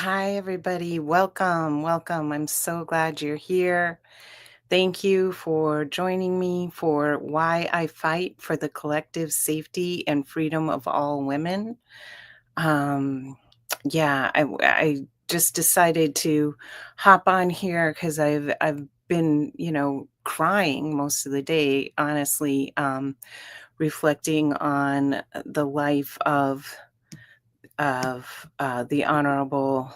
Hi, everybody. Welcome. Welcome. I'm so glad you're here. Thank you for joining me for Why I Fight for the Collective Safety and Freedom of All Women. Um, I just decided to hop on here because I've been, crying most of the day, honestly, reflecting on the life of the Honorable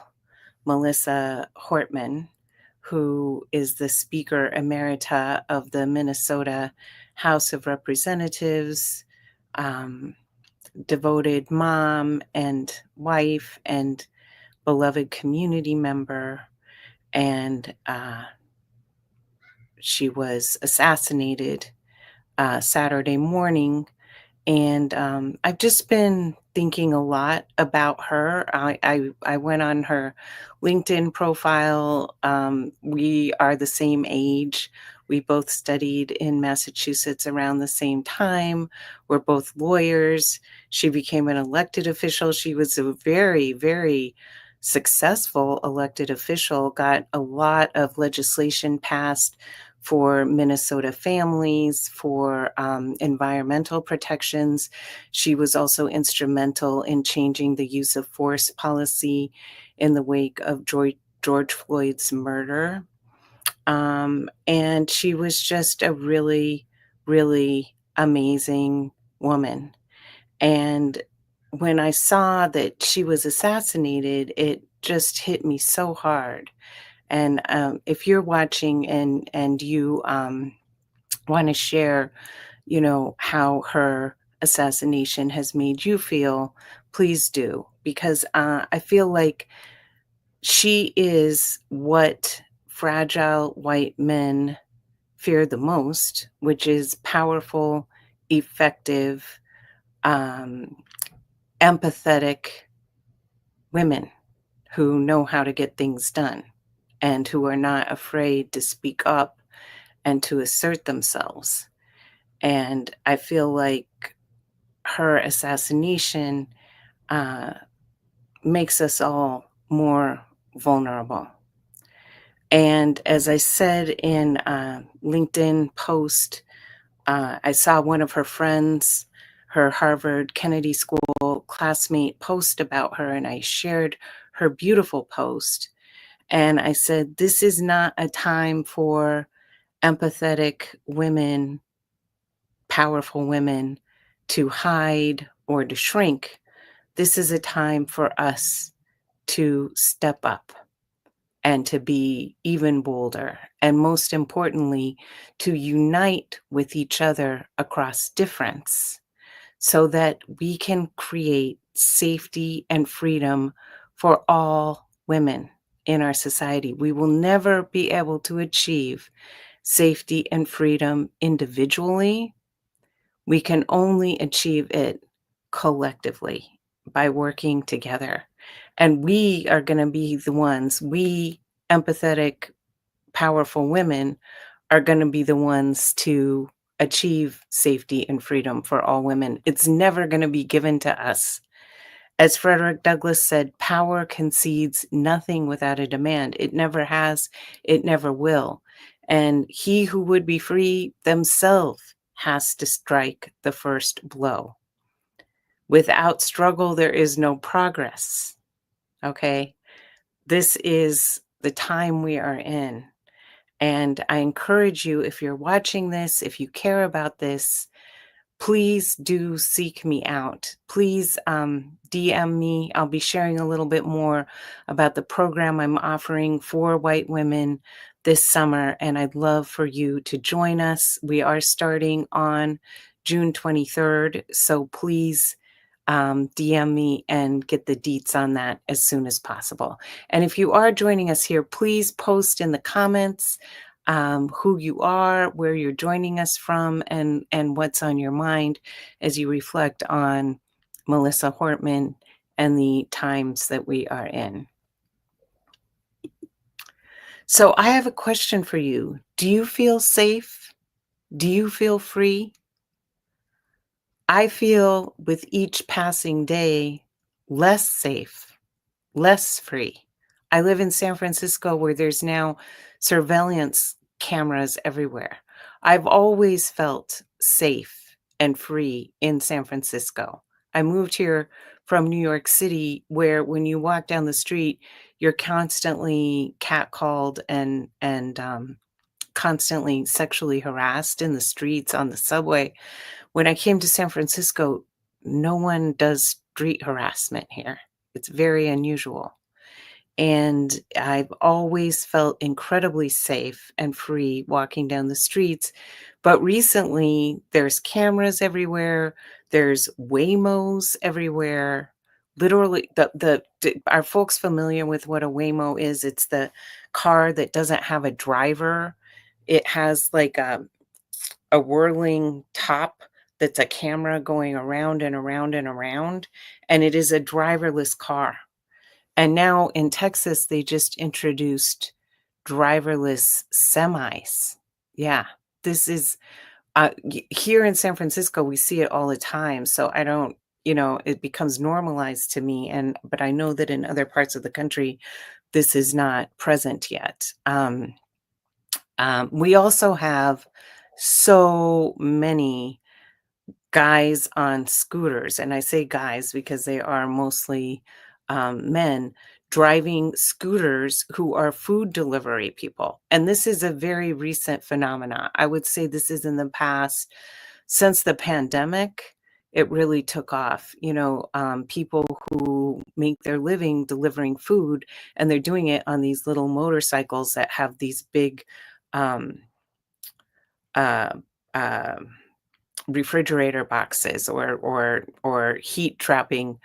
Melissa Hortman, who is the Speaker Emerita of the Minnesota House of Representatives, um, devoted mom and wife and beloved community member. And she was assassinated Saturday morning. And I've just been thinking a lot about her. I went on her LinkedIn profile. We are the same age. We both studied in Massachusetts around the same time. We're both lawyers. She became an elected official. She was a very, very successful elected official, got a lot of legislation passed for Minnesota families, for environmental protections. She was also instrumental in changing the use of force policy in the wake of George Floyd's murder. And she was just a really, really amazing woman. And when I saw that she was assassinated, it just hit me so hard. And if you're watching and you want to share, how her assassination has made you feel, please do, because I feel like she is what fragile white men fear the most, which is powerful, effective, um, empathetic women who know how to get things done and who are not afraid to speak up and to assert themselves. And I feel like her assassination uh, makes us all more vulnerable. And as I said in a LinkedIn post, I saw one of her friends, her Harvard Kennedy School classmate, post about her, and I shared her beautiful post. And I said, this is not a time for empathetic women, powerful women, to hide or to shrink. This is a time for us to step up and to be even bolder. And most importantly, to unite with each other across difference so that we can create safety and freedom for all women in our society. We will never be able to achieve safety and freedom individually. We can only achieve it collectively by working together. And we are going to be the ones, we empathetic, powerful women are going to be the ones to achieve safety and freedom for all women. It's never going to be given to us. As Frederick Douglass said, power concedes nothing without a demand. It never has, it never will. And he who would be free themselves has to strike the first blow. Without struggle, there is no progress. Okay? This is the time we are in. And I encourage you, if you're watching this, if you care about this, please do seek me out. Please DM me. I'll be sharing a little bit more about the program I'm offering for white women this summer, and I'd love for you to join us. We are starting on June 23rd, so please DM me and get the deets on that as soon as possible. And if you are joining us here, please post in the comments who you are, where you're joining us from, and what's on your mind as you reflect on Melissa Hortman and the times that we are in. So I have a question for you. Do you feel safe? Do you feel free? I feel with each passing day less safe, less free. I live in San Francisco where there's now surveillance cameras everywhere. I've always felt safe and free in San Francisco. I moved here from New York City where when you walk down the street, you're constantly catcalled and constantly sexually harassed in the streets, on the subway. When I came to San Francisco, no one does street harassment here. It's very unusual. And I've always felt incredibly safe and free walking down the streets. But recently, there's cameras everywhere, there's Waymos everywhere. Literally, are folks familiar with what a Waymo is? It's the car that doesn't have a driver. It has like a whirling top that's a camera going around and around and around, and it is a driverless car. And now in Texas, they just introduced driverless semis. Yeah, this is here in San Francisco, we see it all the time. So I don't, it becomes normalized to me. But I know that in other parts of the country, this is not present yet. We also have so many guys on scooters, and I say guys because they are mostly men driving scooters who are food delivery people. And this is a very recent phenomena. I would say this is in the past, since the pandemic, it really took off. People who make their living delivering food, and they're doing it on these little motorcycles that have these big um, uh, uh, refrigerator boxes or heat trapping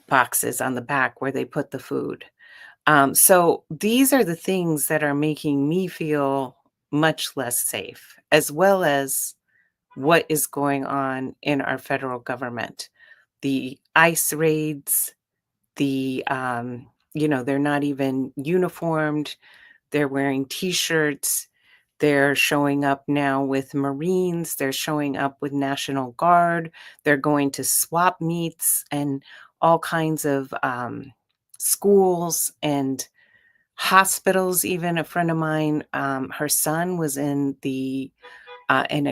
boxes on the back where they put the food. So these are the things that are making me feel much less safe, as well as what is going on in our federal government. The ICE raids, they're not even uniformed. They're wearing T-shirts. They're showing up now with Marines. They're showing up with National Guard. They're going to swap meets and all kinds of schools and hospitals. Even a friend of mine, her son was in a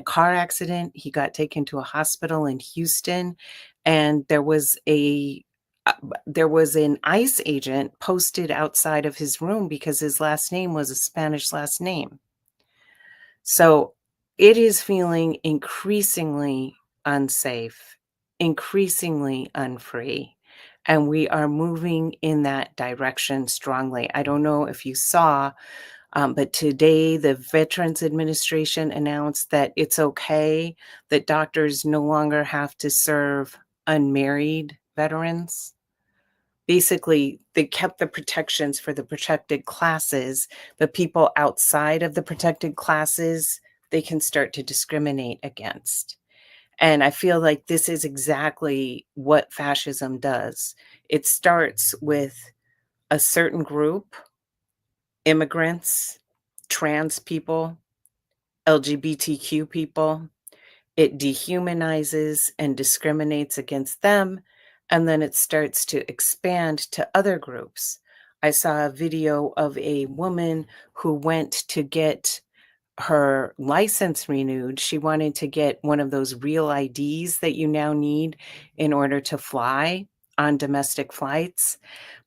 car accident. He got taken to a hospital in Houston, and uh, there was an ICE agent posted outside of his room because his last name was a Spanish last name. So it is feeling increasingly unsafe, increasingly unfree, and we are moving in that direction strongly. I don't know if you saw, but today the Veterans Administration announced that it's okay that doctors no longer have to serve unmarried veterans. Basically, they kept the protections for the protected classes, but people outside of the protected classes, they can start to discriminate against. And I feel like this is exactly what fascism does. It starts with a certain group, immigrants, trans people, LGBTQ people. It dehumanizes and discriminates against them, and then it starts to expand to other groups. I saw a video of a woman who went to get her license renewed. She wanted to get one of those real IDs that you now need in order to fly on domestic flights.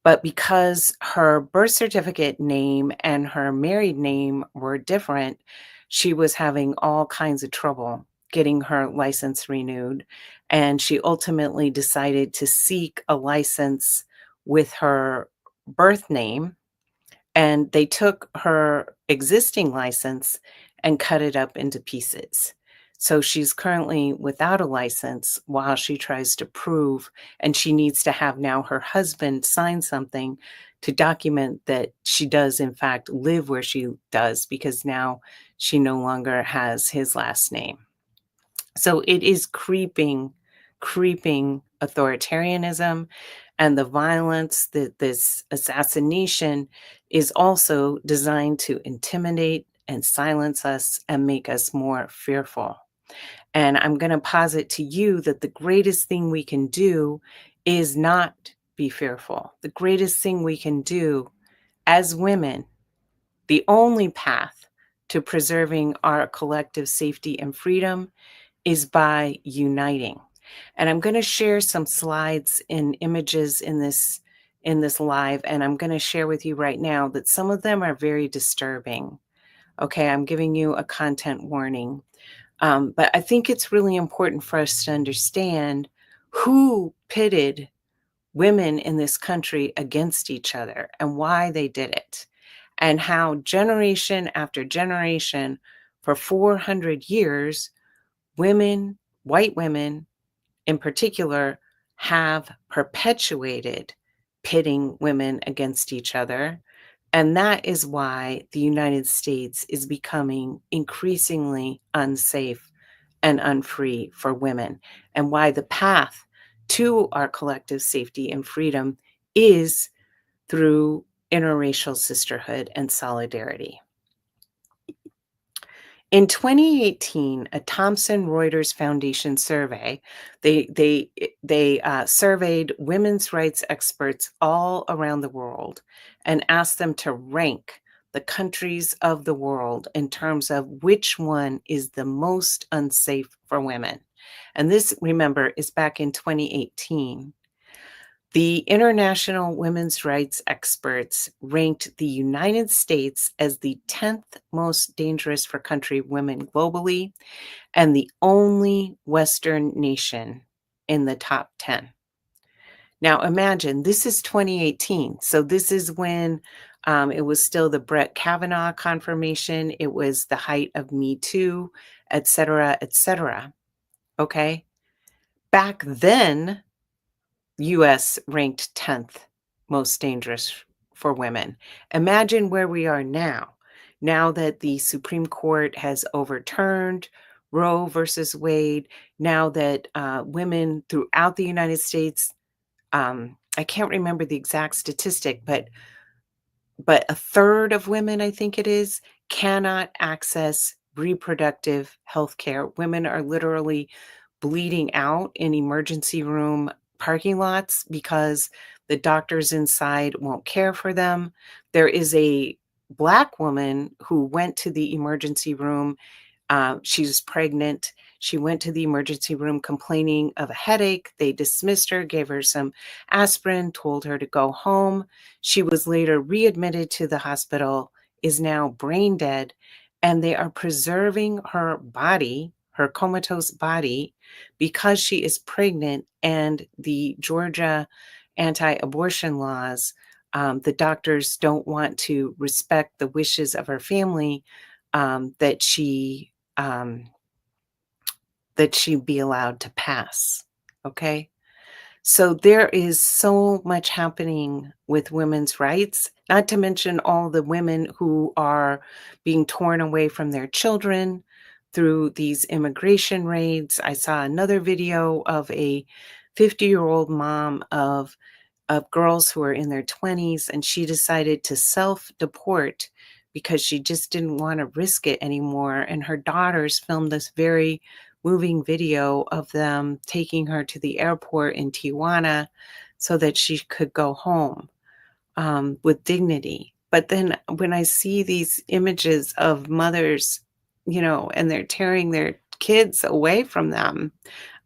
But because her birth certificate name and her married name were different, she was having all kinds of trouble getting her license renewed. And she ultimately decided to seek a license with her birth name, and they took her existing license and cut it up into pieces. So she's currently without a license while she tries to prove, and she needs to have now her husband sign something to document that she does, in fact, live where she does, because now she no longer has his last name. So it is creeping authoritarianism, and the violence, that this assassination is also designed to intimidate and silence us and make us more fearful. And I'm going to posit to you that the greatest thing we can do is not be fearful. The greatest thing we can do as women, the only path to preserving our collective safety and freedom is by uniting. And I'm going to share some slides and images in this live, and I'm going to share with you right now that some of them are very disturbing. Okay, I'm giving you a content warning. But I think it's really important for us to understand who pitted women in this country against each other and why they did it, and how generation after generation for 400 years, women, white women in particular, have perpetuated pitting women against each other. And that is why the United States is becoming increasingly unsafe and unfree for women, and why the path to our collective safety and freedom is through interracial sisterhood and solidarity. In 2018, a Thomson Reuters Foundation survey, they surveyed women's rights experts all around the world and asked them to rank the countries of the world in terms of which one is the most unsafe for women. And this, remember, is back in 2018. The international women's rights experts ranked the United States as the 10th most dangerous for country women globally and the only Western nation in the top 10. Now imagine, this is 2018. So this is when it was still the Brett Kavanaugh confirmation. It was the height of Me Too, et cetera, et cetera. Okay. Back then, US ranked 10th most dangerous for women. Imagine where we are now, now that the Supreme Court has overturned Roe versus Wade, now that women throughout the United States, I can't remember the exact statistic, but a third of women, I think it is, cannot access reproductive health care. Women are literally bleeding out in emergency room parking lots because the doctors inside won't care for them. There is a Black woman who went to the emergency room. She was pregnant. She went to the emergency room complaining of a headache. They dismissed her, gave her some aspirin, told her to go home. She was later readmitted to the hospital, is now brain dead, and they are preserving her body, her comatose body, because she is pregnant. And the Georgia anti-abortion laws, the doctors don't want to respect the wishes of her family, that um, she be allowed to pass. Okay. So there is so much happening with women's rights, not to mention all the women who are being torn away from their children through these immigration raids. I saw another video of a 50-year-old mom of girls who are in their 20s, and she decided to self-deport because she just didn't want to risk it anymore. And her daughters filmed this very moving video of them taking her to the airport in Tijuana so that she could go home with dignity. But then when I see these images of mothers, and they're tearing their kids away from them,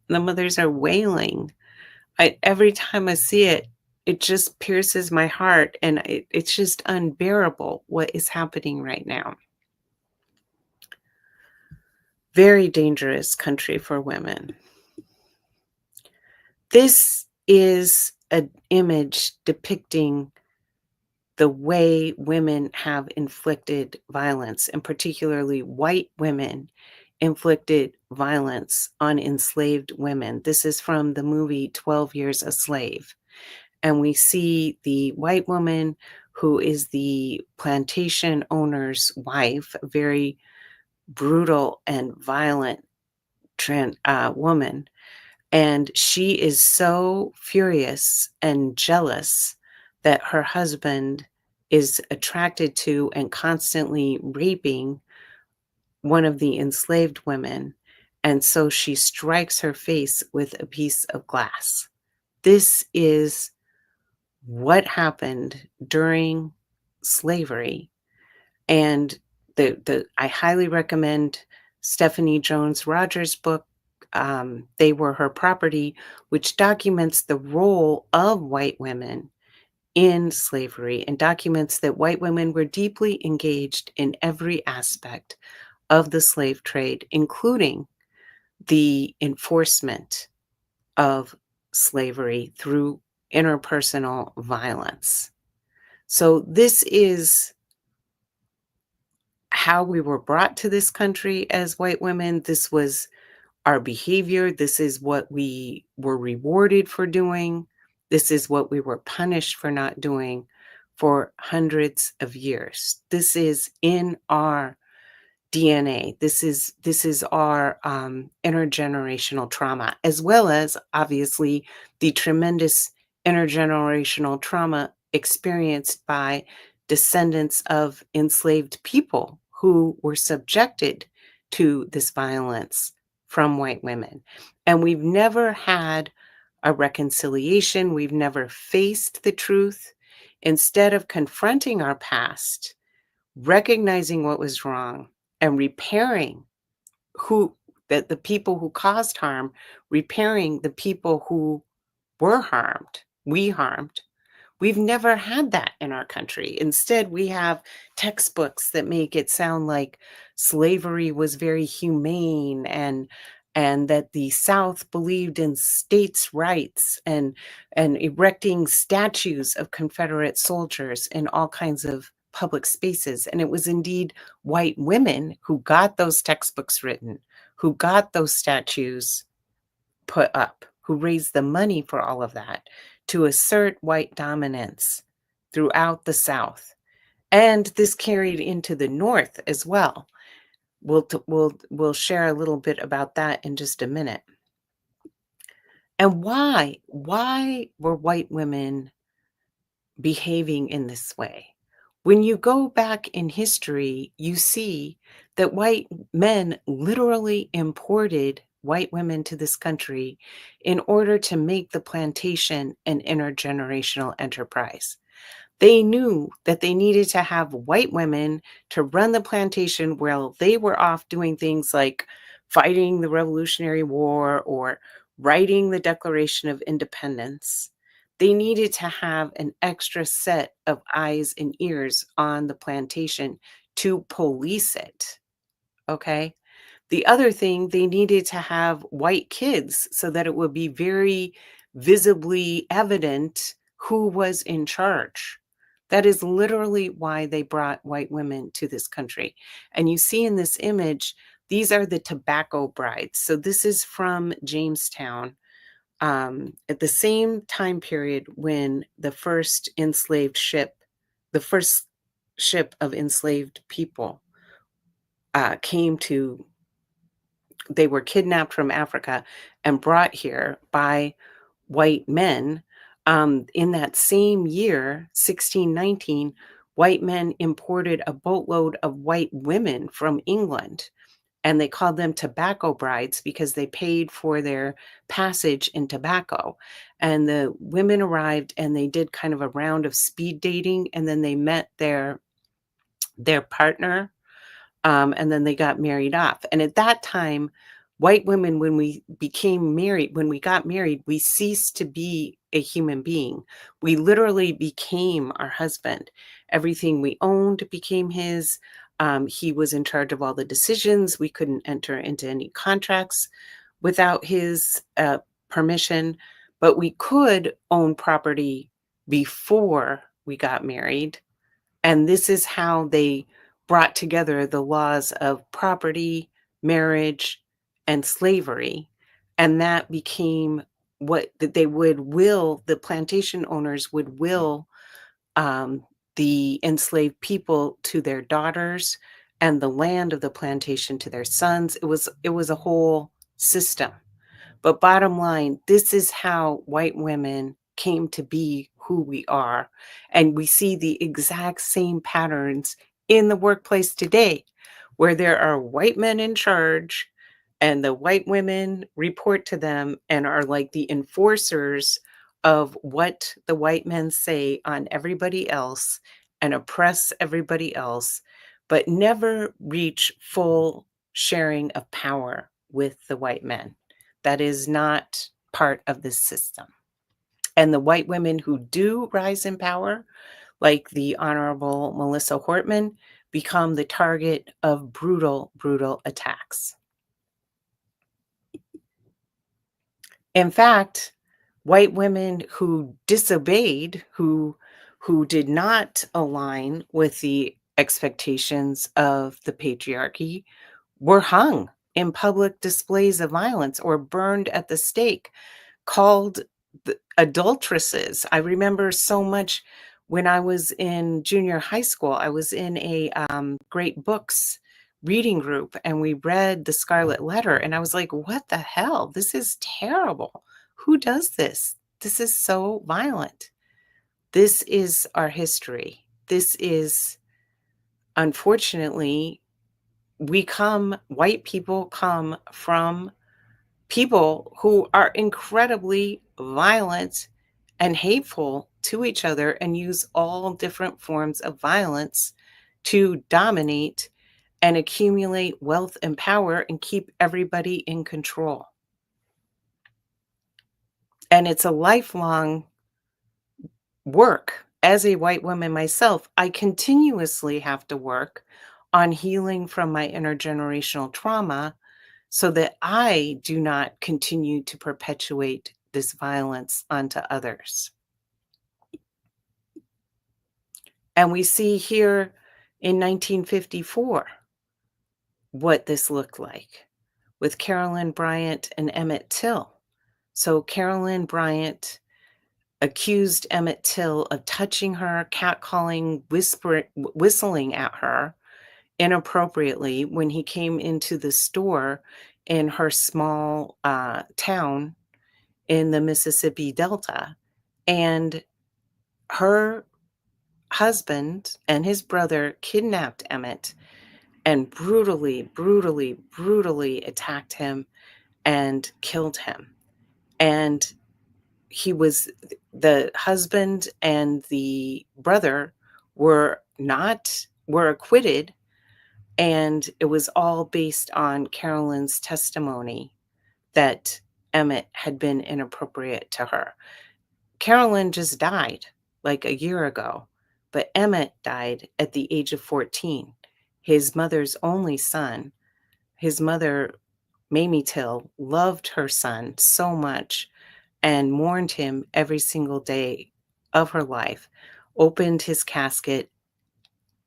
the mothers are wailing. Every time I see it, it just pierces my heart, and it's just unbearable what is happening right now. Very dangerous country for women. This is an image depicting the way women have inflicted violence, and particularly white women inflicted violence on enslaved women. This is from the movie 12 Years a Slave. And we see the white woman who is the plantation owner's wife, a very brutal and violent woman. And she is so furious and jealous that her husband is attracted to and constantly raping one of the enslaved women. And so she strikes her face with a piece of glass. This is what happened during slavery. And the I highly recommend Stephanie Jones Rogers' book, They Were Her Property, which documents the role of white women in slavery and documents that white women were deeply engaged in every aspect of the slave trade, including the enforcement of slavery through interpersonal violence. So, this is how we were brought to this country as white women. This was our behavior. This is what we were rewarded for doing. This is what we were punished for not doing for hundreds of years. This is in our DNA. This is our intergenerational trauma, as well as obviously the tremendous intergenerational trauma experienced by descendants of enslaved people who were subjected to this violence from white women. And we've never had a reconciliation. We've never faced the truth. Instead of confronting our past, recognizing what was wrong, and repairing who the people who caused harm, repairing the people who were harmed, we harmed. We've never had that in our country. Instead, we have textbooks that make it sound like slavery was very humane, and that the South believed in states' rights, and erecting statues of Confederate soldiers in all kinds of public spaces. And it was indeed white women who got those textbooks written, who got those statues put up, who raised the money for all of that to assert white dominance throughout the South. And this carried into the North as well. We'll share a little bit about that in just a minute. And why were white women behaving in this way? When you go back in history, you see that white men literally imported white women to this country in order to make the plantation an intergenerational enterprise. They knew that they needed to have white women to run the plantation while they were off doing things like fighting the Revolutionary War or writing the Declaration of Independence. They needed to have an extra set of eyes and ears on the plantation to police it. Okay. The other thing, they needed to have white kids so that it would be very visibly evident who was in charge. That is literally why they brought white women to this country. And you see in this image, these are the tobacco brides. So this is from Jamestown, at the same time period when the first ship of enslaved people came to they were kidnapped from Africa and brought here by white men. In that same year, 1619, white men imported a boatload of white women from England, and they called them tobacco brides because they paid for their passage in tobacco. And the women arrived and they did kind of a round of speed dating, and then they met their partner, and then they got married off. And at that time, white women, when we got married, we ceased to be a human being. We literally became our husband. Everything we owned became his. He was in charge of all the decisions. We couldn't enter into any contracts without his permission, but we could own property before we got married. And this is how they brought together the laws of property, marriage, and slavery. And that became what that they would will, the plantation owners would will the enslaved people to their daughters and the land of the plantation to their sons. It was a whole system. But bottom line, this is how white women came to be who we are. And we see the exact same patterns in the workplace today, where there are white men in charge and the white women report to them and are like the enforcers of what the white men say on everybody else. and oppress everybody else, but never reach full sharing of power with the white men. That is not part of this system. And the white women who do rise in power, like the Honorable Melissa Hortman, become the target of brutal, brutal attacks. In fact, white women who disobeyed, who did not align with the expectations of the patriarchy, were hung in public displays of violence or burned at the stake, called adulteresses. I remember so much when I was in junior high school, I was in a great books reading group and we read The Scarlet Letter. And I was like, what the hell? This is terrible. Who does this? This is so violent. This is our history. This is, unfortunately, white people come from people who are incredibly violent and hateful to each other and use all different forms of violence to dominate and accumulate wealth and power and keep everybody in control. And it's a lifelong work. As a white woman myself, I continuously have to work on healing from my intergenerational trauma so that I do not continue to perpetuate this violence onto others. And we see here in 1954 what this looked like with Carolyn Bryant and Emmett Till. So Carolyn Bryant accused Emmett Till of touching her, catcalling, whistling at her inappropriately when he came into the store in her small town in the Mississippi Delta. And her husband and his brother kidnapped Emmett and brutally, brutally, brutally attacked him and killed him. And the husband and the brother were acquitted, and it was all based on Carolyn's testimony that Emmett had been inappropriate to her. Carolyn just died like a year ago, but Emmett died at the age of 14, his mother's only son. His mother, Mamie Till, loved her son so much and mourned him every single day of her life, opened his casket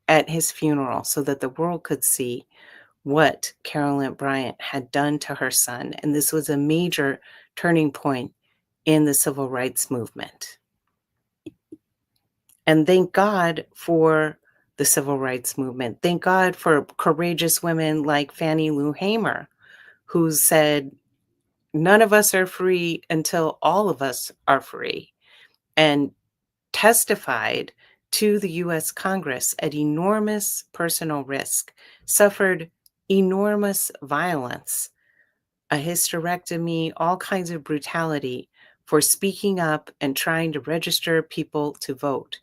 at his funeral so that the world could see what Carolyn Bryant had done to her son. And this was a major turning point in the civil rights movement. And thank God for the civil rights movement. Thank God for courageous women like Fannie Lou Hamer, who said, none of us are free until all of us are free, and testified to the US Congress at enormous personal risk, suffered enormous violence, a hysterectomy, all kinds of brutality for speaking up and trying to register people to vote.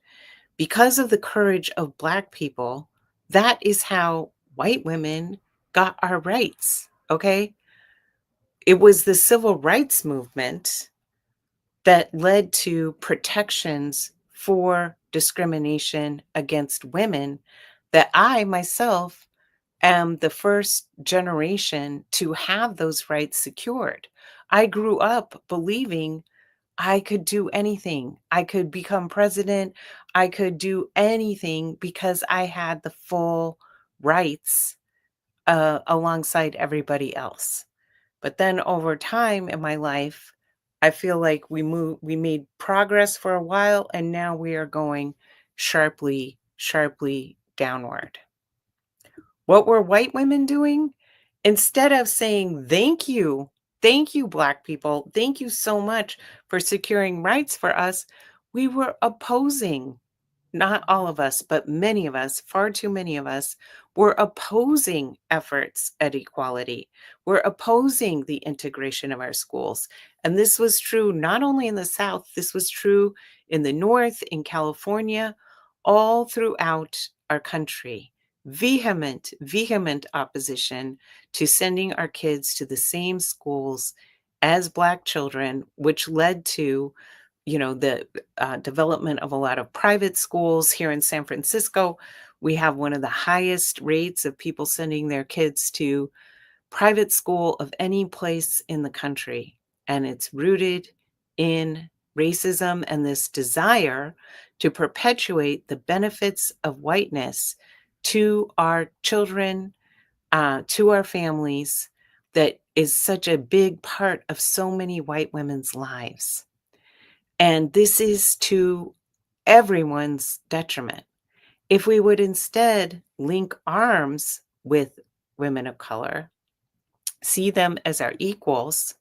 Because of the courage of Black people, that is how white women got our rights, okay? It was the civil rights movement that led to protections for discrimination against women that I myself am the first generation to have those rights secured. I grew up believing I could do anything. I could become president. I could do anything because I had the full rights alongside everybody else. But then over time in my life, I feel like we made progress for a while, and now we are going sharply, sharply downward. What were white women doing? Instead of saying, thank you, Black people, thank you so much for securing rights for us, we were opposing. Not all of us, but many of us, far too many of us, were opposing efforts at equality. We're opposing the integration of our schools. And this was true not only in the South, this was true in the North, in California, all throughout our country. Vehement opposition to sending our kids to the same schools as Black children, which led to, the development of a lot of private schools here in San Francisco. We have one of the highest rates of people sending their kids to private school of any place in the country, and it's rooted in racism and this desire to perpetuate the benefits of whiteness to our children, to our families, that is such a big part of so many white women's lives. And this is to everyone's detriment. If we would instead link arms with women of color, see them as our equals,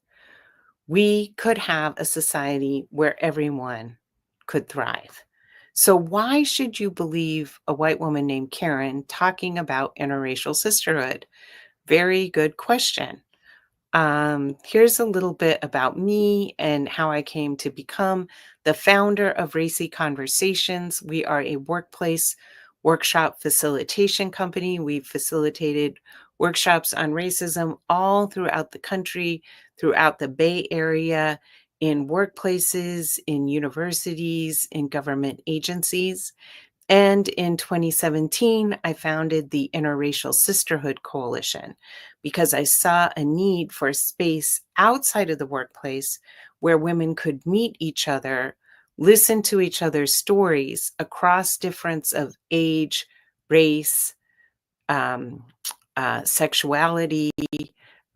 we could have a society where everyone could thrive. So, why should you believe a white woman named Karen talking about interracial sisterhood? Very good question. Here's a little bit about me and how I came to become the founder of Racy Conversations. We are a workplace workshop facilitation company. We've facilitated workshops on racism all throughout the country, throughout the Bay Area, in workplaces, in universities, in government agencies. And in 2017, I founded the Interracial Sisterhood Coalition because I saw a need for a space outside of the workplace where women could meet each other, listen to each other's stories across difference of age, race, um, sexuality,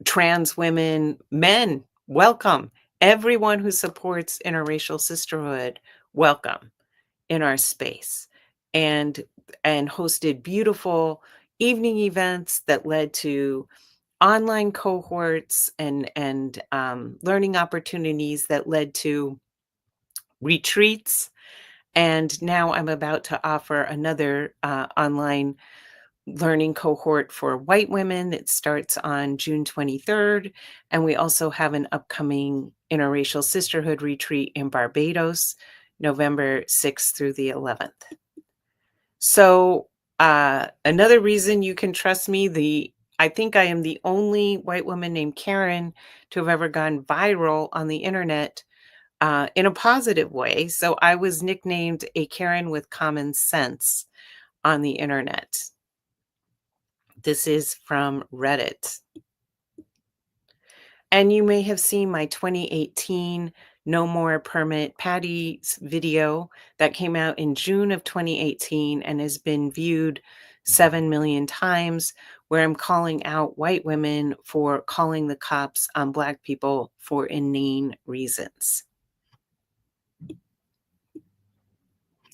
trans women, men, welcome. Everyone who supports interracial sisterhood, welcome in our space, and hosted beautiful evening events that led to online cohorts and learning opportunities that led to retreats. And now I'm about to offer another online learning cohort for white women. It starts on June 23rd. And we also have an upcoming interracial sisterhood retreat in Barbados, November 6th through the 11th. So, another reason you can trust me, I think I am the only white woman named Karen to have ever gone viral on the internet, in a positive way. So I was nicknamed a Karen with common sense on the internet. This is from Reddit. And you may have seen my 2018 No More Permit Patties video that came out in June of 2018 and has been viewed 7 million times, where I'm calling out white women for calling the cops on Black people for inane reasons.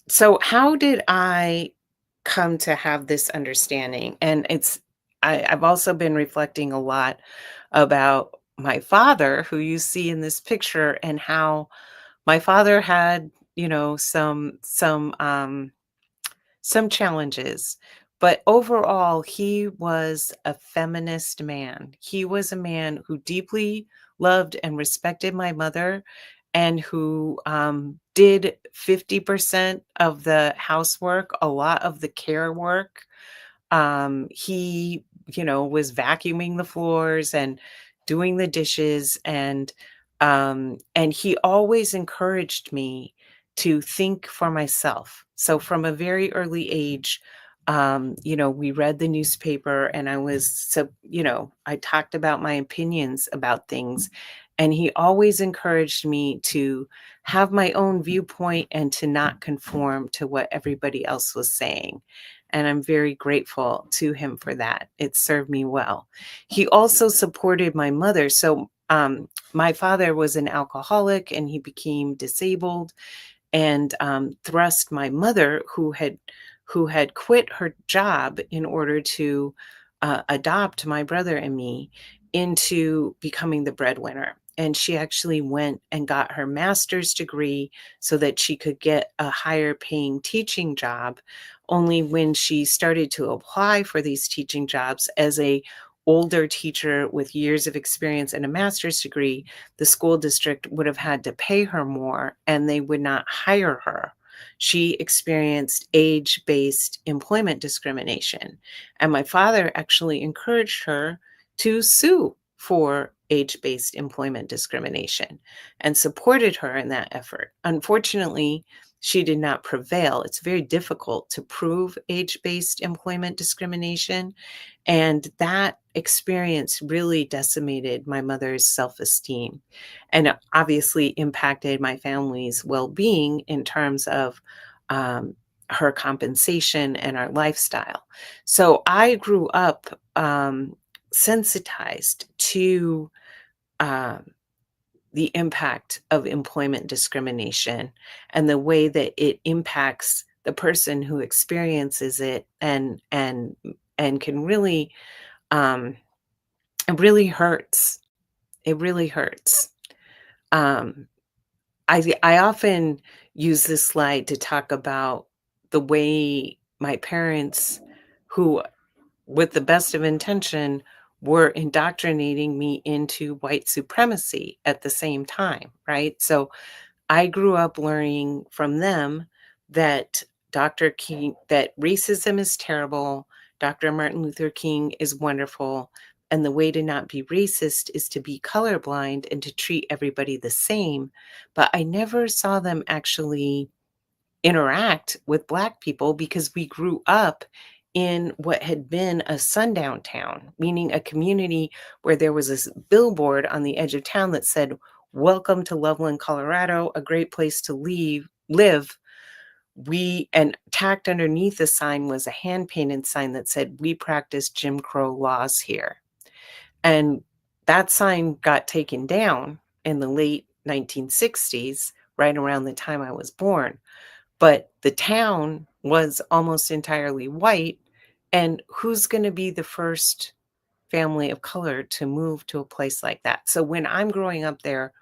So, how did I come to have this understanding? And I've also been reflecting a lot about my father, who you see in this picture, and how my father had, some challenges, but overall, he was a feminist man. He was a man who deeply loved and respected my mother, and who did 50% of the housework, a lot of the care work. He, was vacuuming the floors and doing the dishes, and he always encouraged me to think for myself. So from a very early age, we read the newspaper, and I talked about my opinions about things, and he always encouraged me to have my own viewpoint and to not conform to what everybody else was saying. And I'm very grateful to him for that. It served me well. He also supported my mother. So, my father was an alcoholic, and he became disabled, and thrust my mother, who had quit her job in order to adopt my brother and me, into becoming the breadwinner. And she actually went and got her master's degree so that she could get a higher paying teaching job. Only when she started to apply for these teaching jobs as a older teacher with years of experience and a master's degree, the school district would have had to pay her more, and they would not hire her. she experienced age-based employment discrimination, and my father actually encouraged her to sue for age-based employment discrimination and supported her in that effort. Unfortunately, she did not prevail. It's very difficult to prove age-based employment discrimination, and that experience really decimated my mother's self-esteem and obviously impacted my family's well-being in terms of um, her compensation and our lifestyle. So I grew up sensitized to um, the impact of employment discrimination and the way that it impacts the person who experiences it and can really um, it really hurts. It really hurts. Um, I often use this slide to talk about the way my parents, who with the best of intention, were indoctrinating me into white supremacy at the same time, right? So I grew up learning from them that Dr. King that racism is terrible, Dr. Martin Luther King is wonderful, and the way to not be racist is to be colorblind and to treat everybody the same. But I never saw them actually interact with Black people because we grew up in what had been a sundown town, meaning a community where there was this billboard on the edge of town that said, "Welcome to Loveland, Colorado, a great place to live." And tacked underneath the sign was a hand painted sign that said, "We practice Jim Crow laws here." And that sign got taken down in the late 1960s, right around the time I was born. But the town was almost entirely white, and who's gonna be the first family of color to move to a place like that? So when I'm growing up there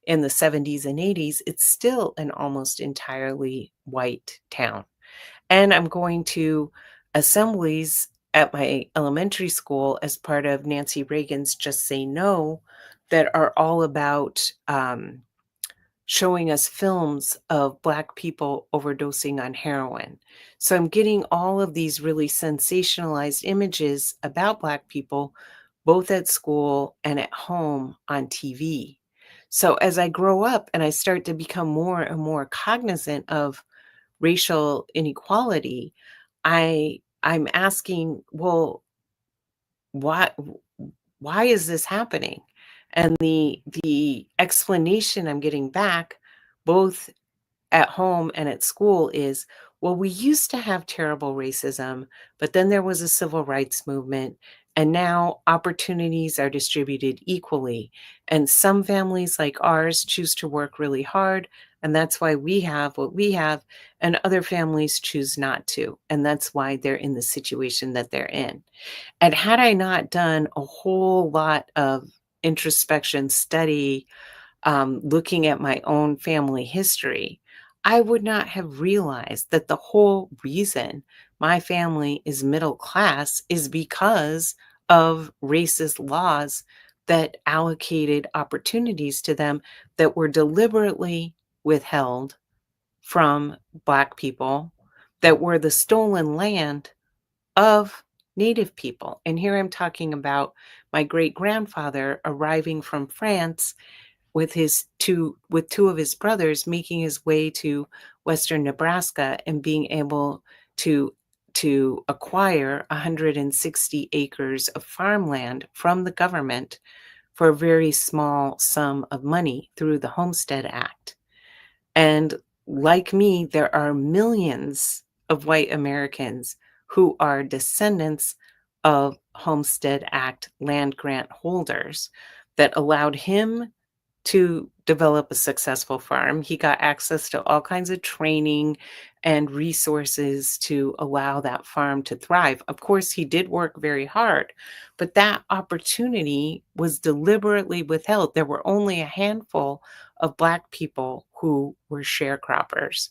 in the '70s and '80s, it's still an almost entirely white town. And I'm going to assemblies at my elementary school as part of Nancy Reagan's Just Say No that are all about, showing us films of Black people overdosing on heroin. So I'm getting all of these really sensationalized images about Black people, both at school and at home on TV. So as I grow up and I start to become more and more cognizant of racial inequality, I'm asking, well, why why is this happening? And the explanation I'm getting back, both at home and at school, is, well, we used to have terrible racism, but then there was a civil rights movement, and now opportunities are distributed equally. And some families like ours choose to work really hard, and that's why we have what we have, and other families choose not to. And that's why they're in the situation that they're in. And had I not done a whole lot of introspection study, looking at my own family history, I would not have realized that the whole reason my family is middle class is because of racist laws that allocated opportunities to them that were deliberately withheld from Black people, that were the stolen land of Native people. And here I'm talking about my great grandfather arriving from France with two of his brothers, making his way to western Nebraska and being able to acquire 160 acres of farmland from the government for a very small sum of money through the Homestead Act. And like me, there are millions of white Americans who are descendants of Homestead Act land grant holders that allowed him to develop a successful farm. He got access to all kinds of training and resources to allow that farm to thrive. Of course, he did work very hard, but that opportunity was deliberately withheld. There were only a handful of Black people who were sharecroppers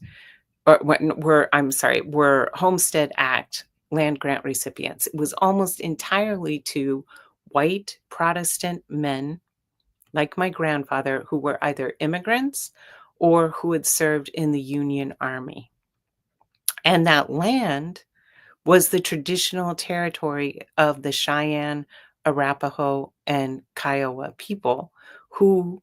or were Homestead Act land grant recipients. It was almost entirely to white Protestant men like my grandfather, who were either immigrants or who had served in the Union Army. And that land was the traditional territory of the Cheyenne, Arapaho, and Kiowa people who,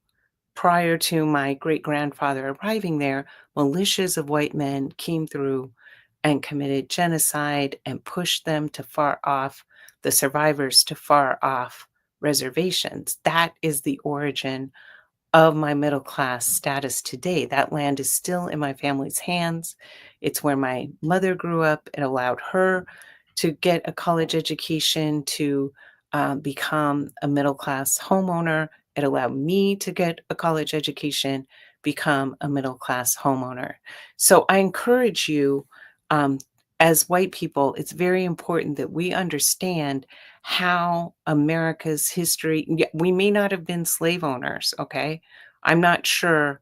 prior to my great-grandfather arriving there, militias of white men came through and committed genocide and pushed them to far off the survivors to far off reservations. That is the origin of my middle class status today. That land is still in my family's hands. It's where my mother grew up. It allowed her to get a college education, to become a middle class homeowner. It allowed me to get a college education, become a middle class homeowner. So I encourage you, um, as white people, it's very important that we understand how America's history, yeah, we may not have been slave owners, okay? I'm not sure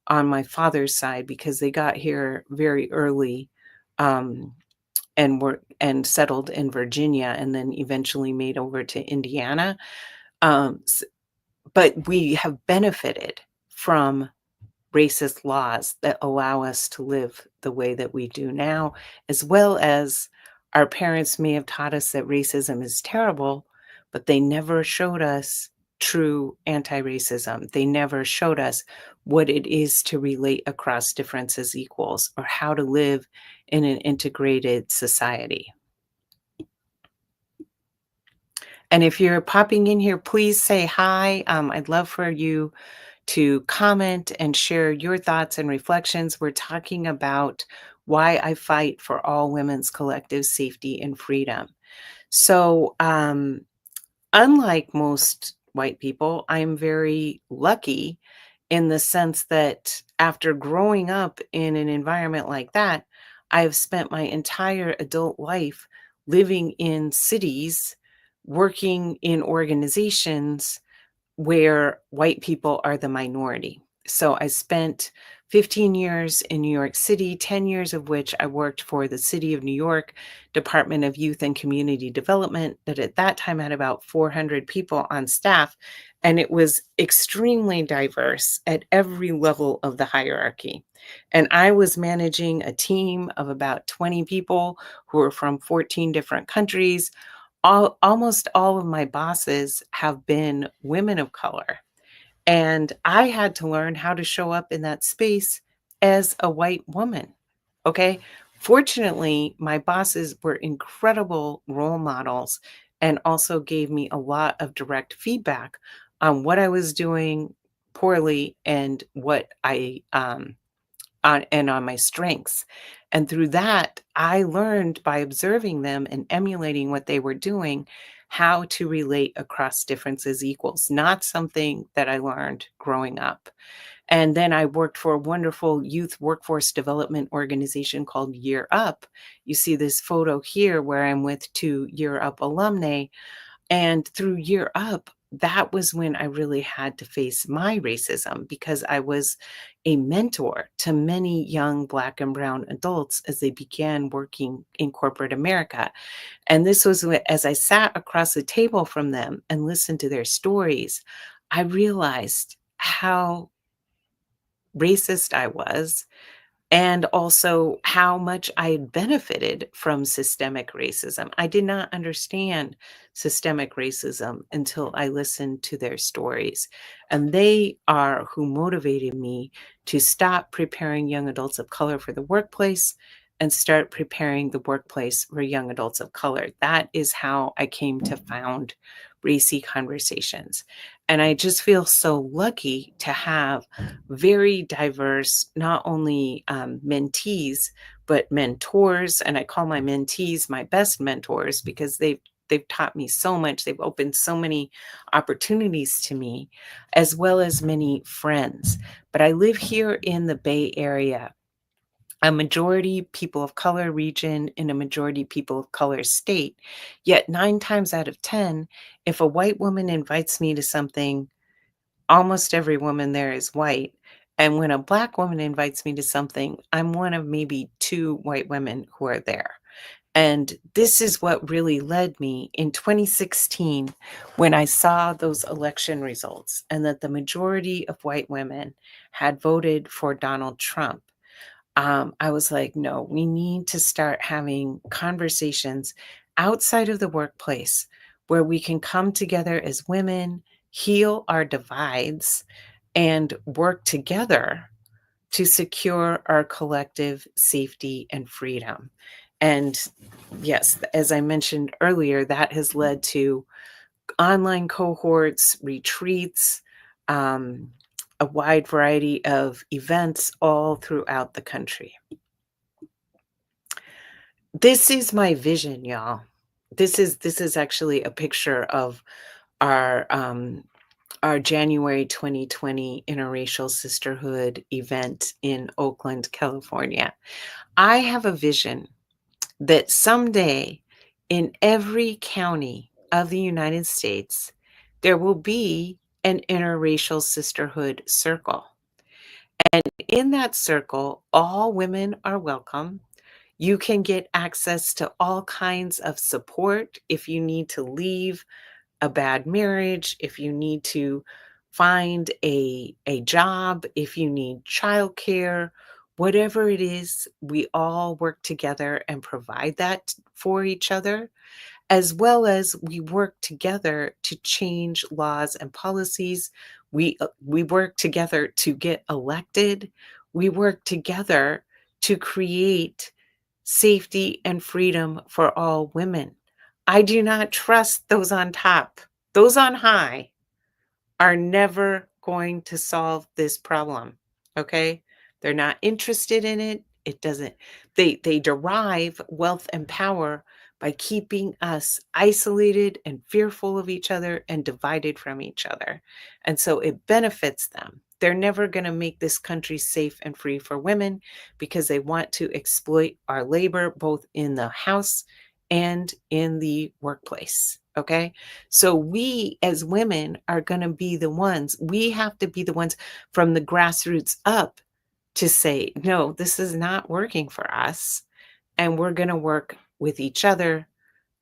on my father's side because they got here very early, um, and settled in Virginia and then eventually made over to Indiana. S but we have benefited from racist laws that allow us to live the way that we do now, as well as our parents may have taught us that racism is terrible, but they never showed us true anti-racism. They never showed us what it is to relate across differences equals or how to live in an integrated society. And if you're popping in here, please say hi. I'd love for you to comment and share your thoughts and reflections. We're talking about why I fight for all women's collective safety and freedom. So, unlike most white people, I'm very lucky in the sense that after growing up in an environment like that, I have spent my entire adult life living in cities, working in organizations where white people are the minority. So I spent 15 years in New York City, 10 years of which I worked for the City of New York Department of Youth and Community Development, that at that time had about 400 people on staff. And it was extremely diverse at every level of the hierarchy. And I was managing a team of about 20 people who were from 14 different countries. Almost all of my bosses have been women of color, and I had to learn how to show up in that space as a white woman, okay? Fortunately, my bosses were incredible role models and also gave me a lot of direct feedback on what I was doing poorly and what on my strengths. And through that, I learned by observing them and emulating what they were doing, how to relate across differences equals, not something that I learned growing up. And then I worked for a wonderful youth workforce development organization called Year Up. You see this photo here where I'm with two Year Up alumni, and through Year Up, that was when I really had to face my racism because I was a mentor to many young Black and brown adults as they began working in corporate America. And this was as I sat across the table from them and listened to their stories, I realized how racist I was and also how much I had benefited from systemic racism. I did not understand systemic racism until I listened to their stories. And they are who motivated me to stop preparing young adults of color for the workplace and start preparing the workplace for young adults of color. That is how I came to found Racy Conversations. And I just feel so lucky to have very diverse, not only mentees, but mentors. And I call my mentees my best mentors because they've taught me so much. They've opened so many opportunities to me, as well as many friends. But I live here in the Bay Area, a majority people of color region in a majority people of color state. Yet 9 times out of 10, if a white woman invites me to something, almost every woman there is white. And when a Black woman invites me to something, I'm one of maybe 2 white women who are there. And this is what really led me in 2016 when I saw those election results and that the majority of white women had voted for Donald Trump. I was like, no, we need to start having conversations outside of the workplace where we can come together as women, heal our divides, and work together to secure our collective safety and freedom. And yes, as I mentioned earlier, that has led to online cohorts, retreats, um, a wide variety of events all throughout the country. This is my vision, y'all. This is actually a picture of our our January 2020 interracial sisterhood event in Oakland, California. I have a vision that someday in every county of the United States, there will be an interracial sisterhood circle. And in that circle, all women are welcome. You can get access to all kinds of support if you need to leave a bad marriage, if you need to find a job, if you need childcare, whatever it is, we all work together and provide that for each other, as well as we work together to change laws and policies. We work together to get elected. We work together to create safety and freedom for all women. I do not trust those on top. Those on high are never going to solve this problem, okay? They're not interested in it. It doesn't they derive wealth and power by keeping us isolated and fearful of each other and divided from each other. And so it benefits them. They're never going to make this country safe and free for women because they want to exploit our labor both in the house and in the workplace, okay? So we as women are going to be the ones, we have to be the ones from the grassroots up to say, no, this is not working for us. And we're going to work with each other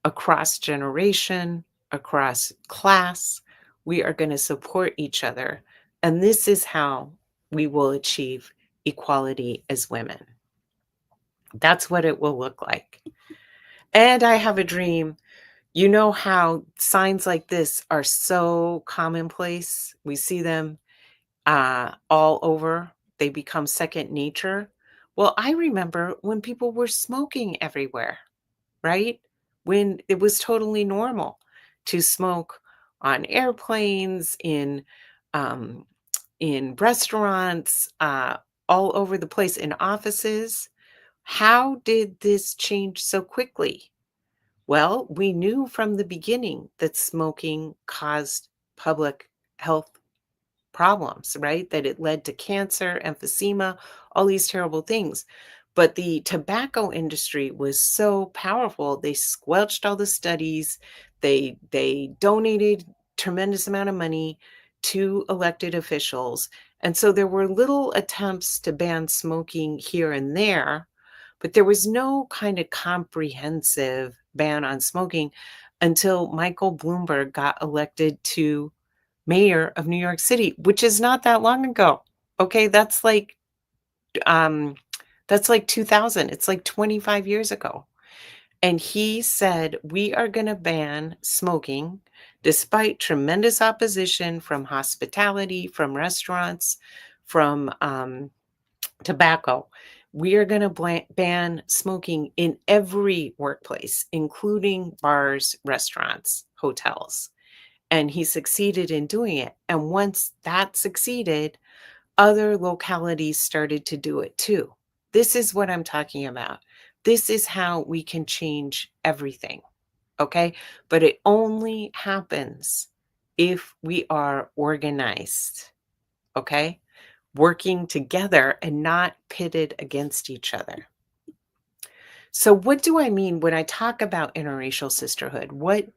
across generation, across class. We are going to support each other. And this is how we will achieve equality as women. That's what it will look like. And I have a dream. You know how signs like this are so commonplace? We see them all over. They become second nature. Well, I remember when people were smoking everywhere, right? When it was totally normal to smoke on airplanes, um, in restaurants, all over the place, in offices. How did this change so quickly? Well, we knew from the beginning that smoking caused public health problems, right? That it led to cancer, emphysema, all these terrible things. But the tobacco industry was so powerful, they squelched all the studies. They donated tremendous amount of money to elected officials. And so there were little attempts to ban smoking here and there, but there was no kind of comprehensive ban on smoking until Michael Bloomberg got elected to mayor of New York City, which is not that long ago. Okay, um that's like 2000. It's like 25 years ago. And he said, "We are going to ban smoking despite tremendous opposition from hospitality, from restaurants, from tobacco. We are going to ban smoking in every workplace, including bars, restaurants, hotels." And he succeeded in doing it. And once that succeeded, other localities started to do it too. This is what I'm talking about. This is how we can change everything. Okay. But it only happens if we are organized. Okay. Working together and not pitted against each other. So what do I mean when I talk about interracial sisterhood? What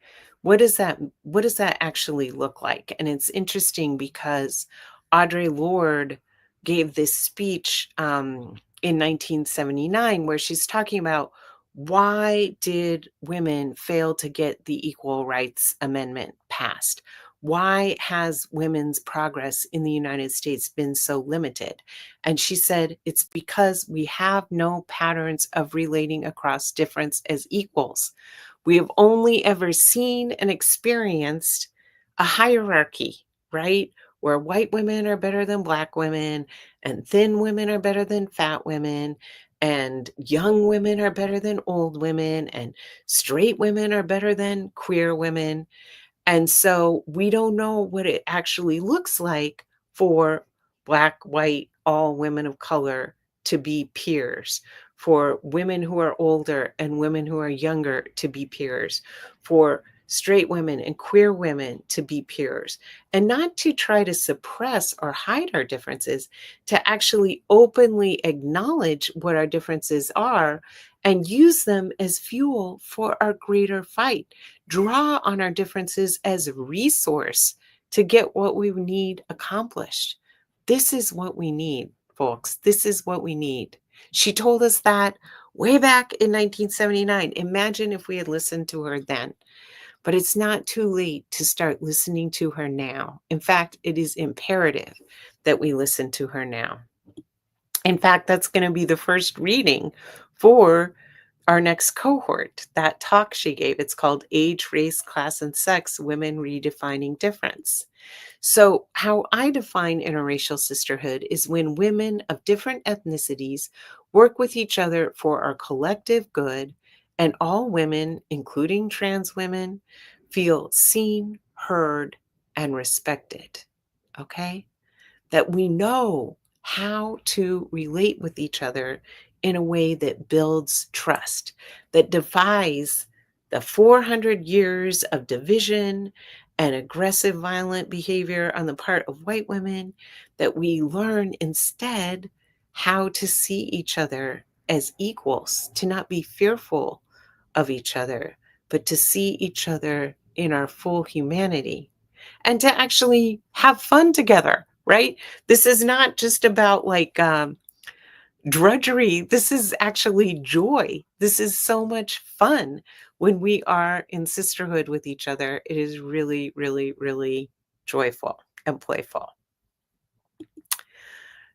does that actually look like? And it's interesting because Audre Lorde gave this speech in 1979 where she's talking about why did women fail to get the Equal Rights Amendment passed? why has women's progress in the United States been so limited? And she said, it's because we have no patterns of relating across difference as equals. We have only ever seen and experienced a hierarchy, right? Where white women are better than black women, and thin women are better than fat women, and young women are better than old women, and straight women are better than queer women. And so we don't know what it actually looks like for Black, white, all women of color to be peers, for women who are older and women who are younger to be peers, for straight women and queer women to be peers, and not to try to suppress or hide our differences, to actually openly acknowledge what our differences are and use them as fuel for our greater fight. Draw on our differences as a resource to get what we need accomplished. This is what we need, folks. This is what we need. She told us that way back in 1979. Imagine if we had listened to her then. But it's not too late to start listening to her now. In fact, it is imperative that we listen to her now. In fact, that's going to be the first reading for our next cohort, that talk she gave. It's called Age, Race, Class, and Sex, Women Redefining Difference. So how I define interracial sisterhood is when women of different ethnicities work with each other for our collective good, and all women, including trans women, feel seen, heard, and respected. Okay? That we know how to relate with each other in a way that builds trust, that defies the 400 years of division and aggressive, violent behavior on the part of white women, that we learn instead how to see each other as equals, to not be fearful of each other, but to see each other in our full humanity and to actually have fun together, right? This is not just about like drudgery. This is actually joy. This is so much fun when we are in sisterhood with each other. It is really, really, really joyful and playful.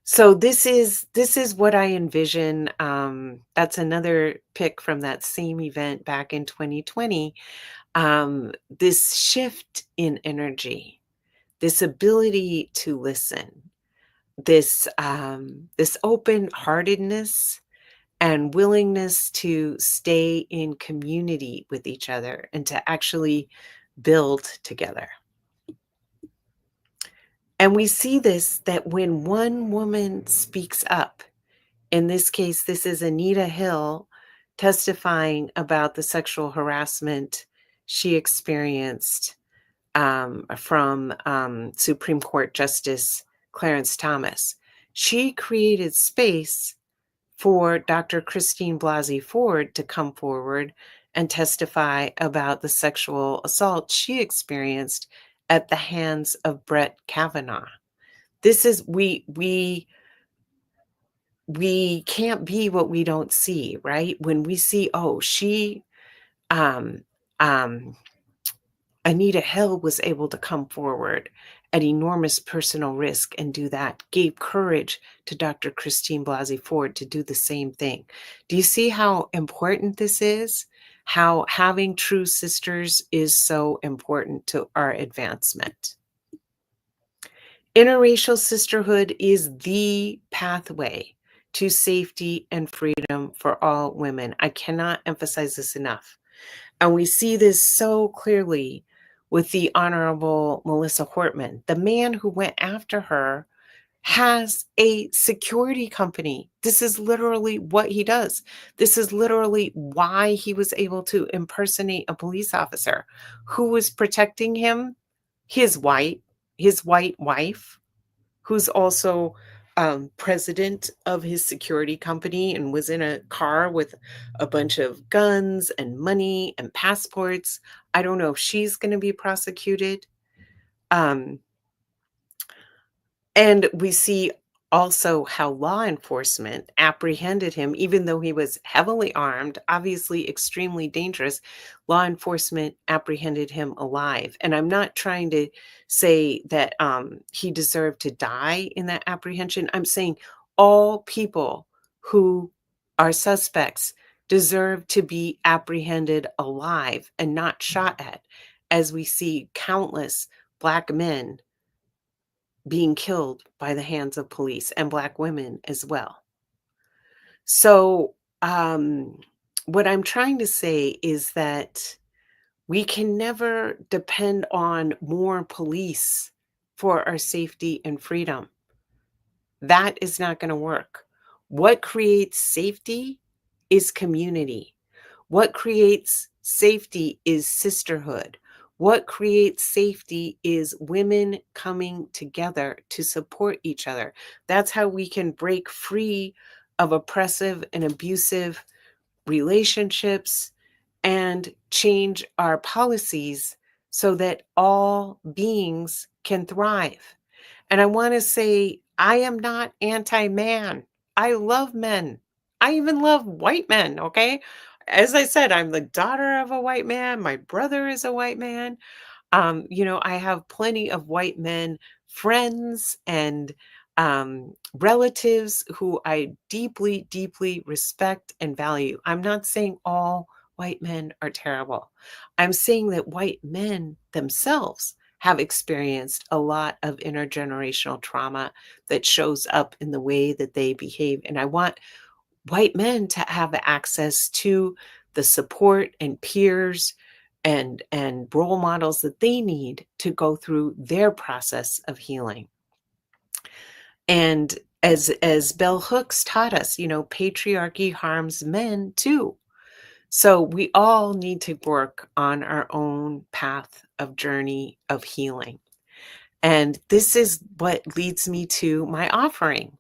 So this is what I envision. That's another pick from that same event back in 2020. This shift in energy, this ability to listen, this open-heartedness and willingness to stay in community with each other and to actually build together. And we see this, that when one woman speaks up, in this case, this is Anita Hill testifying about the sexual harassment she experienced from Supreme Court Justice Clarence Thomas. She created space for Dr. Christine Blasey Ford to come forward and testify about the sexual assault she experienced at the hands of Brett Kavanaugh. This is we can't be what we don't see, right? When we see, oh, she um um Anita Hill was able to come forward at enormous personal risk and do that, gave courage to Dr. Christine Blasey Ford to do the same thing. Do you see how important this is? How having true sisters is so important to our advancement. Interracial sisterhood is the pathway to safety and freedom for all women. I cannot emphasize this enough. And we see this so clearly with the Honorable Melissa Hortman. The man who went after her has a security company. This is literally what he does. This is literally why he was able to impersonate a police officer. Who was protecting him? His white wife, who's also president of his security company and was in a car with a bunch of guns and money and passports. I don't know if she's going to be prosecuted. And we see also how law enforcement apprehended him, even though he was heavily armed, obviously extremely dangerous. Law enforcement apprehended him alive. And I'm not trying to say that he deserved to die in that apprehension. I'm saying all people who are suspects deserve to be apprehended alive and not shot at, as we see countless Black men being killed by the hands of police and Black women as well. So, what I'm trying to say is that we can never depend on more police for our safety and freedom. That is not going to work. What creates safety is community. What creates safety is sisterhood. What creates safety is women coming together to support each other. That's how we can break free of oppressive and abusive relationships and change our policies so that all beings can thrive. And I want to say, I am not anti man. I love men. I even love white men. Okay. As I said, I'm the daughter of a white man. My brother is a white man. I have plenty of white men friends and relatives who I deeply, deeply respect and value. I'm not saying all white men are terrible. I'm saying that white men themselves have experienced a lot of intergenerational trauma that shows up in the way that they behave. And I want white men to have access to the support and peers and role models that they need to go through their process of healing. And as bell hooks taught us, patriarchy harms men too. So we all need to work on our own path of journey of healing. And this is what leads me to my offering,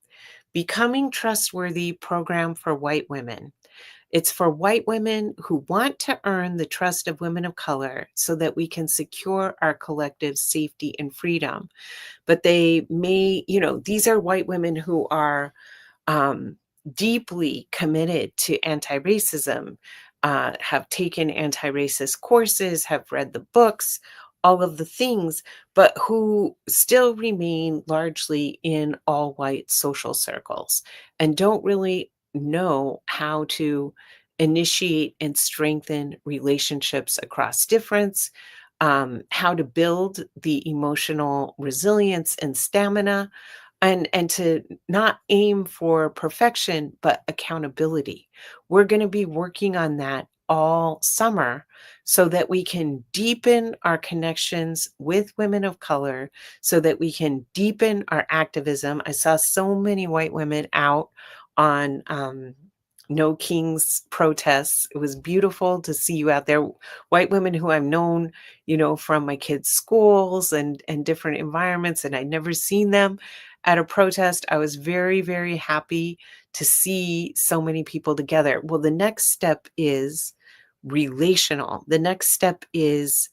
Becoming Trustworthy Program for White Women. It's for white women who want to earn the trust of women of color so that we can secure our collective safety and freedom. But they may, these are white women who are um, deeply committed to anti racism, have taken anti racist courses, have read the books, all of the things, but who still remain largely in all white social circles and don't really know how to initiate and strengthen relationships across difference, how to build the emotional resilience and stamina, and to not aim for perfection but accountability. We're going to be working on that all summer so that we can deepen our connections with women of color, so that we can deepen our activism. I saw so many white women out on No Kings protests. It was beautiful to see you out there. White women who I've known, from my kids' schools and different environments, and I'd never seen them at a protest. I was very, very happy to see so many people together. Well, the next step is relational. The next step is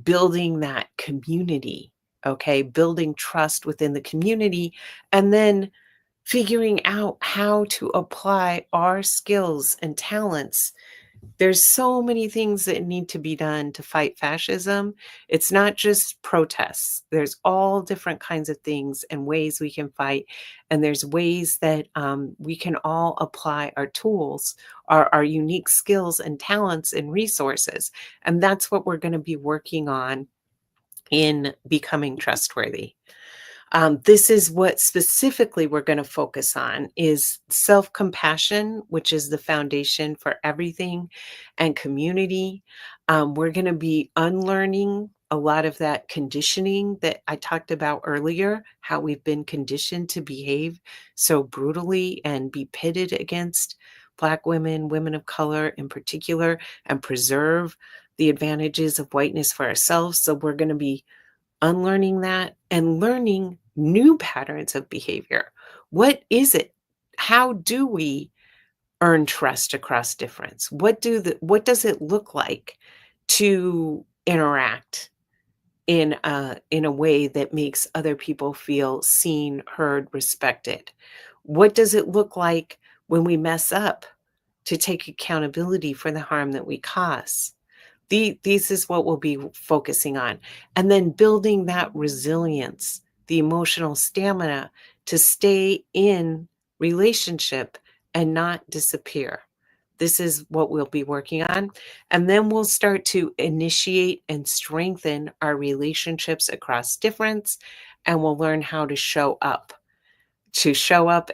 building that community, okay? Building trust within the community, and then figuring out how to apply our skills and talents. There's so many things that need to be done to fight fascism. It's not just protests. There's all different kinds of things and ways we can fight. And there's ways that we can all apply our tools, our unique skills and talents and resources. And that's what we're going to be working on in Becoming Trustworthy. This is what specifically we're going to focus on is self-compassion, which is the foundation for everything, and community. We're going to be unlearning a lot of that conditioning that I talked about earlier, how we've been conditioned to behave so brutally and be pitted against Black women, women of color in particular, and preserve the advantages of whiteness for ourselves. So we're going to be unlearning that and learning new patterns of behavior. What is it? How do we earn trust across difference? What does it look like to interact in a way that makes other people feel seen, heard, respected? What does it look like when we mess up to take accountability for the harm that we cause? This is what we'll be focusing on. And then building that resilience, the emotional stamina to stay in relationship and not disappear. This is what we'll be working on. And then we'll start to initiate and strengthen our relationships across difference. And we'll learn how to show up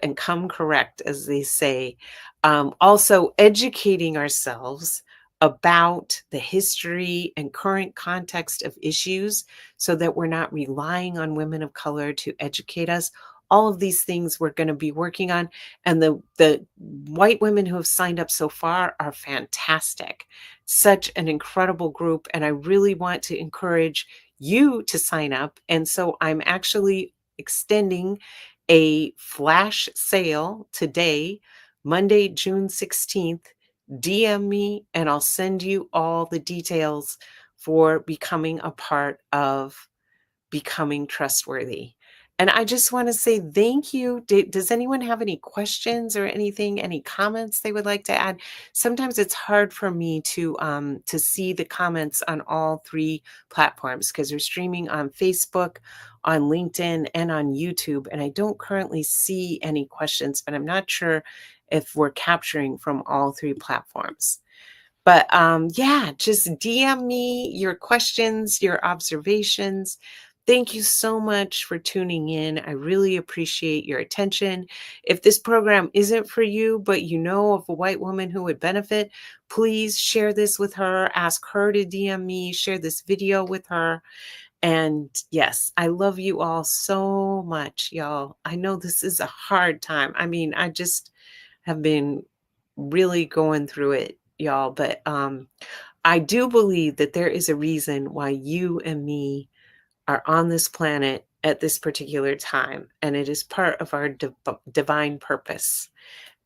and come correct, as they say. Also, educating ourselves about the history and current context of issues so that we're not relying on women of color to educate us. All of these things we're going to be working on. And the white women who have signed up so far are fantastic. Such an incredible group. And I really want to encourage you to sign up. And so I'm actually extending a flash sale today, Monday, June 16th. DM me and I'll send you all the details for becoming a part of Becoming Trustworthy. And I just want to say thank you. Does anyone have any questions or anything, any comments they would like to add? Sometimes it's hard for me to see the comments on all three platforms because we're streaming on Facebook, on LinkedIn, and on YouTube. And I don't currently see any questions, but I'm not sure if we're capturing from all three platforms. But yeah, just DM me your questions, your observations. Thank you so much for tuning in. I really appreciate your attention. If this program isn't for you, but you know of a white woman who would benefit, please share this with her. Ask her to DM me, share this video with her. And yes, I love you all so much, y'all. I know this is a hard time. I mean, I just have been really going through it, y'all. But I do believe that there is a reason why you and me are on this planet at this particular time, and it is part of our divine purpose.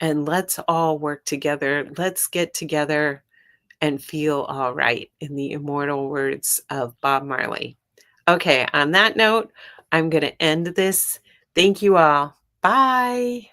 And let's all work together. Let's get together and feel all right, in the immortal words of Bob Marley. Okay, on that note, I'm going to end this. Thank you all. Bye.